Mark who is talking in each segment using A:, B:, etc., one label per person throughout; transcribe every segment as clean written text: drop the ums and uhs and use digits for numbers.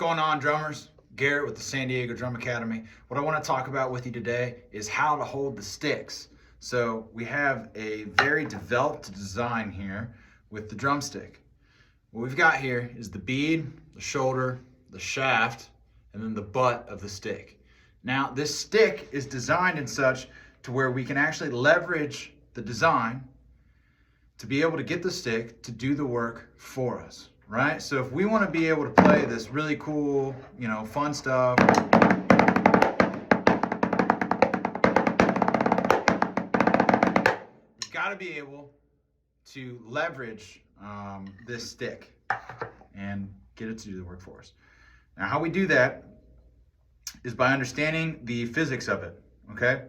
A: going on, drummers? Garrett with the San Diego Drum Academy. What I want to talk about with you today is how to hold the sticks. So we have a very developed design here with the drumstick. What we've got here is the bead, the shoulder, the shaft, and then the butt of the stick. Now this stick is designed in such to where we can actually leverage the design to be able to get the stick to do the work for us, right? So if we want to be able to play this really cool, fun stuff, we've got to be able to leverage this stick and get it to do the work for us. Now, how we do that is by understanding the physics of it, okay?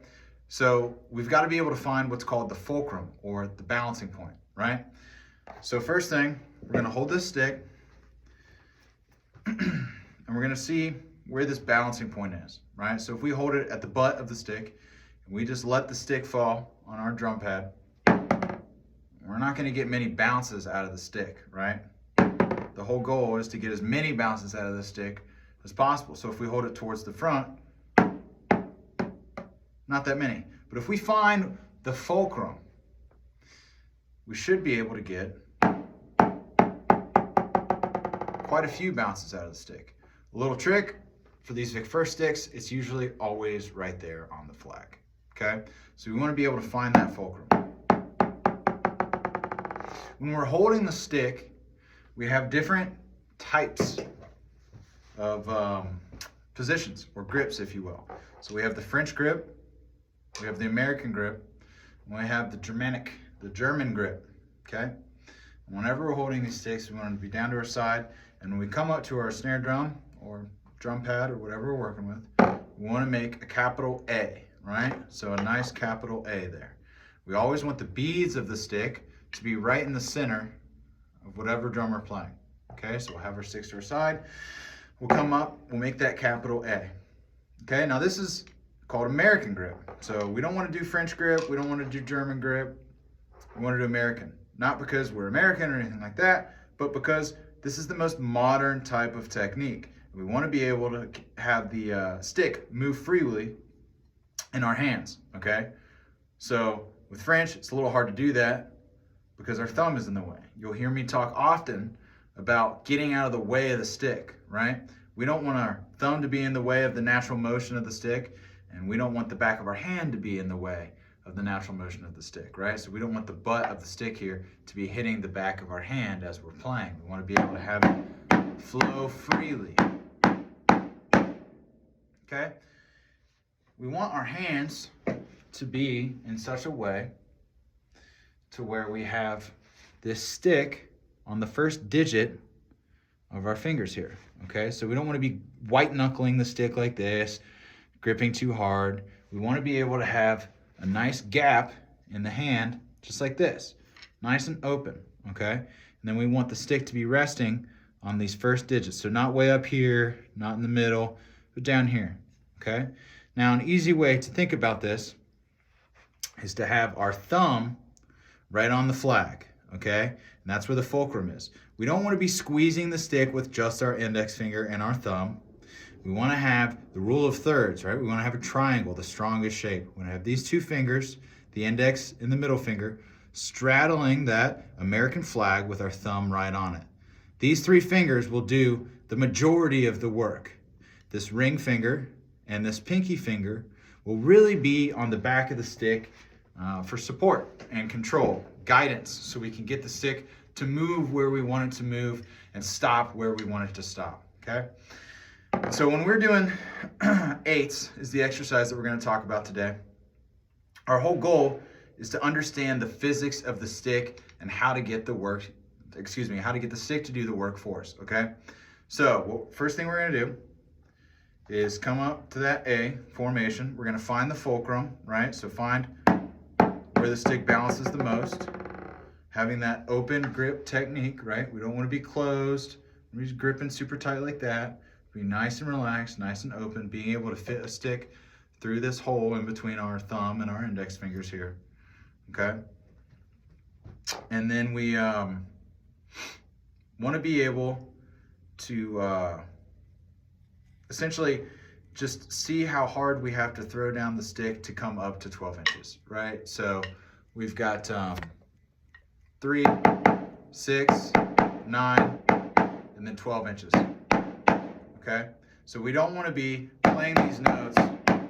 A: So we've got to be able to find what's called the fulcrum, or the balancing point, right? So first thing, we're going to hold this stick and we're going to see where this balancing point is, right? So if we hold it at the butt of the stick and we just let the stick fall on our drum pad, we're not going to get many bounces out of the stick, right? The whole goal is to get as many bounces out of the stick as possible. So if we hold it towards the front, not that many. But if we find the fulcrum, we should be able to get quite a few bounces out of the stick. A little trick for these Vic First sticks, it's usually always right there on the flag, okay? So we want to be able to find that fulcrum. When we're holding the stick, we have different types of positions, or grips, if you will. So we have the French grip, we have the American grip, and we have the German grip, okay? And whenever we're holding these sticks, we want them to be down to our side, and when we come up to our snare drum, or drum pad, or whatever we're working with, we want to make a capital A, right? So a nice capital A there. We always want the beads of the stick to be right in the center of whatever drum we're playing, okay? So we'll have our sticks to our side, we'll come up, we'll make that capital A. Okay, now this is called American grip. So we don't want to do French grip, we don't want to do German grip, we want to do American. Not because we're American or anything like that, but because this is the most modern type of technique. We want to be able to have the stick move freely in our hands, okay? So with French, it's a little hard to do that because our thumb is in the way. You'll hear me talk often about getting out of the way of the stick, right? We don't want our thumb to be in the way of the natural motion of the stick, and we don't want the back of our hand to be in the way of the natural motion of the stick, right? So we don't want the butt of the stick here to be hitting the back of our hand as we're playing. We want to be able to have it flow freely, okay? We want our hands to be in such a way to where we have this stick on the first digit of our fingers here, okay? So we don't want to be white knuckling the stick like this, gripping too hard. We want to be able to have a nice gap in the hand, just like this, nice and open, okay? And then we want the stick to be resting on these first digits. So not way up here, not in the middle, but down here, okay? Now an easy way to think about this is to have our thumb right on the flag, okay? And that's where the fulcrum is. We don't want to be squeezing the stick with just our index finger and our thumb. We want to have the rule of thirds, right? We want to have a triangle, the strongest shape. We want to have these two fingers, the index and the middle finger, straddling that American flag with our thumb right on it. These three fingers will do the majority of the work. This ring finger and this pinky finger will really be on the back of the stick for support and control, guidance, so we can get the stick to move where we want it to move and stop where we want it to stop, okay? So when we're doing 8's is the exercise that we're going to talk about today. Our whole goal is to understand the physics of the stick and how to get how to get the stick to do the work for us, okay? So first thing we're going to do is come up to that A formation. We're going to find the fulcrum, right? So find where the stick balances the most, having that open grip technique, right? We don't want to be closed. We're just gripping super tight like that. Be nice and relaxed, nice and open, being able to fit a stick through this hole in between our thumb and our index fingers here, okay? And then we want to be able to essentially just see how hard we have to throw down the stick to come up to 12 inches, right? So we've got 3, 6, 9, and then 12 inches, okay? So we don't want to be playing these notes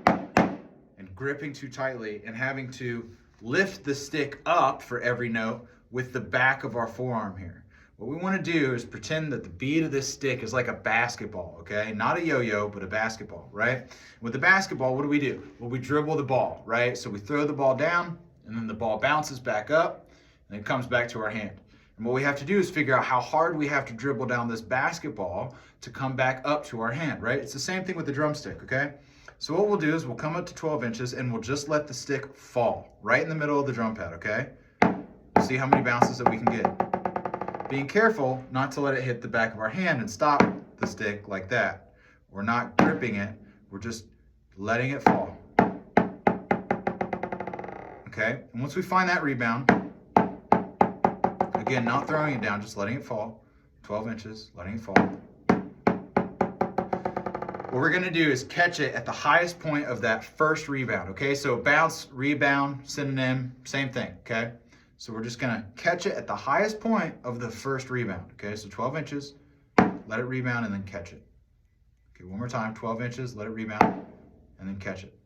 A: and gripping too tightly and having to lift the stick up for every note with the back of our forearm here. What we want to do is pretend that the bead of this stick is like a basketball, okay? Not a yo-yo, but a basketball, right? With the basketball, what do? Well, we dribble the ball, right? So we throw the ball down, and then the ball bounces back up, and it comes back to our hand. And what we have to do is figure out how hard we have to dribble down this basketball to come back up to our hand, right? It's the same thing with the drumstick, okay? So what we'll do is we'll come up to 12 inches, and we'll just let the stick fall right in the middle of the drum pad, okay? We'll see how many bounces that we can get. Being careful not to let it hit the back of our hand and stop the stick like that. We're not gripping it, we're just letting it fall. Okay, and once we find that rebound, again, not throwing it down, just letting it fall, 12 inches, letting it fall. What we're gonna do is catch it at the highest point of that first rebound, okay? So bounce, rebound, synonym, same thing, okay? So we're just gonna catch it at the highest point of the first rebound, okay? So 12 inches, let it rebound and then catch it. Okay, one more time, 12 inches, let it rebound and then catch it.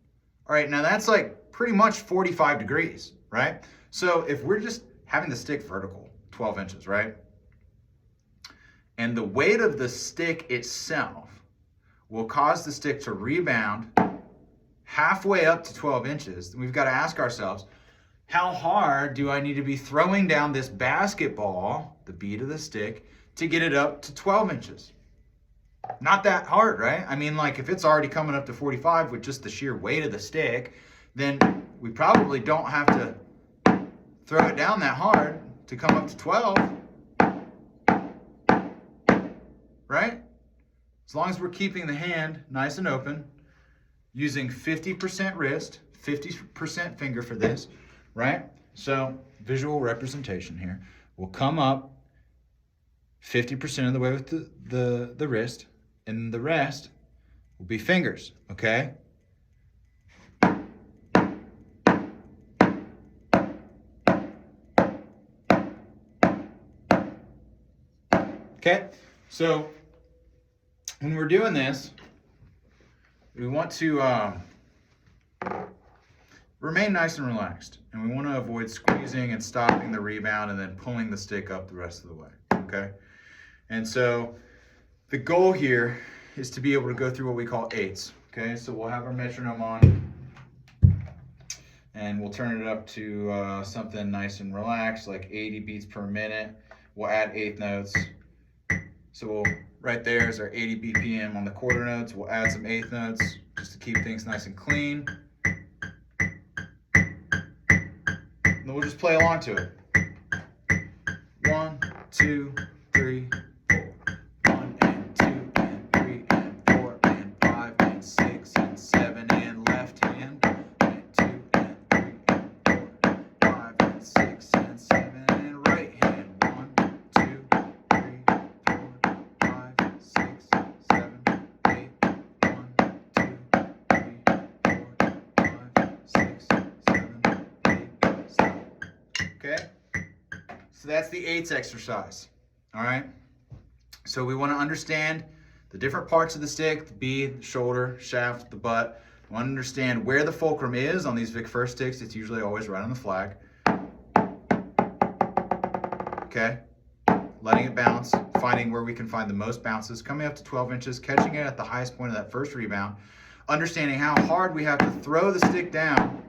A: All right, now that's like pretty much 45 degrees, right? So if we're just having the stick vertical, 12 inches, right? And the weight of the stick itself will cause the stick to rebound halfway up to 12 inches, then we've got to ask ourselves, how hard do I need to be throwing down this basketball, the bead of the stick, to get it up to 12 inches? Not that hard, right? I mean, like if it's already coming up to 45 with just the sheer weight of the stick, then we probably don't have to throw it down that hard to come up to 12, right? As long as we're keeping the hand nice and open, using 50% wrist, 50% finger for this, right? So visual representation here. We'll come up 50% of the way with the wrist, and the rest will be fingers, okay? Okay, so when we're doing this, we want to remain nice and relaxed, and we want to avoid squeezing and stopping the rebound and then pulling the stick up the rest of the way, okay? And so the goal here is to be able to go through what we call 8's, okay? So we'll have our metronome on, and we'll turn it up to something nice and relaxed, like 80 beats per minute. We'll add 8th notes. So right there is our 80 BPM on the quarter notes. We'll add some 8th notes just to keep things nice and clean. And then we'll just play along to it. 1, 2, 3, 4. 1 and 2 and 3 and 4 and 5 and 6 and 7 and left hand. And 2 and 3 and 4, 5 and 6 and 7 and right hand. 1, 2, 3, 4, 5, 6, 7, 8. 1, 2, 3, 4, 5, 6, 7, 8, 7. Okay? So that's the 8's exercise. All right? So we want to understand the different parts of the stick, the bead, the shoulder, shaft, the butt. We want to understand where the fulcrum is on these Vic First sticks. It's usually always right on the flag. Okay? Letting it bounce, finding where we can find the most bounces, coming up to 12 inches, catching it at the highest point of that first rebound, understanding how hard we have to throw the stick down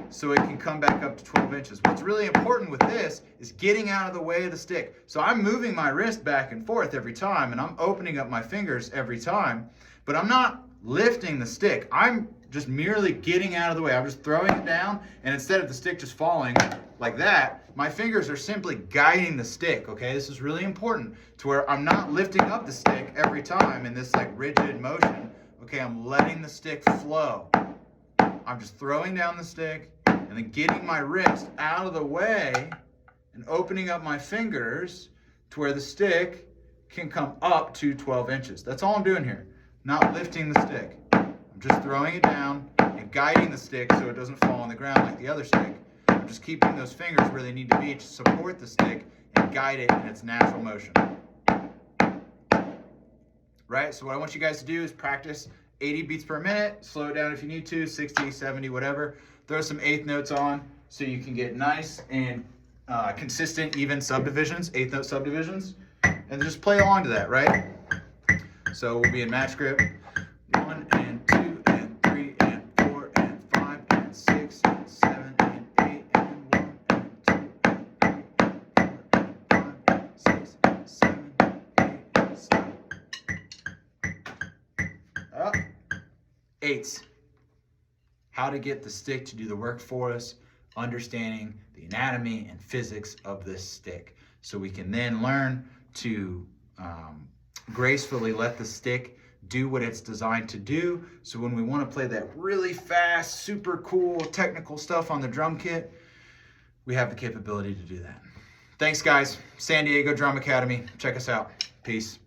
A: so it can come back up to 12 inches. What's really important with this is getting out of the way of the stick. So I'm moving my wrist back and forth every time, and I'm opening up my fingers every time, but I'm not lifting the stick. I'm just merely getting out of the way. I'm just throwing it down, and instead of the stick just falling like that, my fingers are simply guiding the stick, okay? This is really important to where I'm not lifting up the stick every time in this like rigid motion. Okay, I'm letting the stick flow. I'm just throwing down the stick and then getting my wrist out of the way and opening up my fingers to where the stick can come up to 12 inches. That's all I'm doing here. not lifting the stick. I'm just throwing it down and guiding the stick so it doesn't fall on the ground like the other stick. I'm just keeping those fingers where they need to be to support the stick and guide it in its natural motion. Right? So what I want you guys to do is practice 80 beats per minute, slow it down if you need to, 60, 70, whatever. Throw some eighth notes on so you can get nice and consistent, even subdivisions, eighth note subdivisions, and just play along to that, right? So we'll be in match grip. 1 and 2 and 3 and 4 and 5 and 6 and 7 and 8 and 1 and 2 and 3 and 4 and 5 and 6 and 7 and 8 and stop. Up. 8's. How to get the stick to do the work for us, understanding the anatomy and physics of this stick, so we can then learn to gracefully let the stick do what it's designed to do. So when we want to play that really fast, super cool, technical stuff on the drum kit, we have the capability to do that. Thanks, guys. San Diego Drum Academy. Check us out. Peace.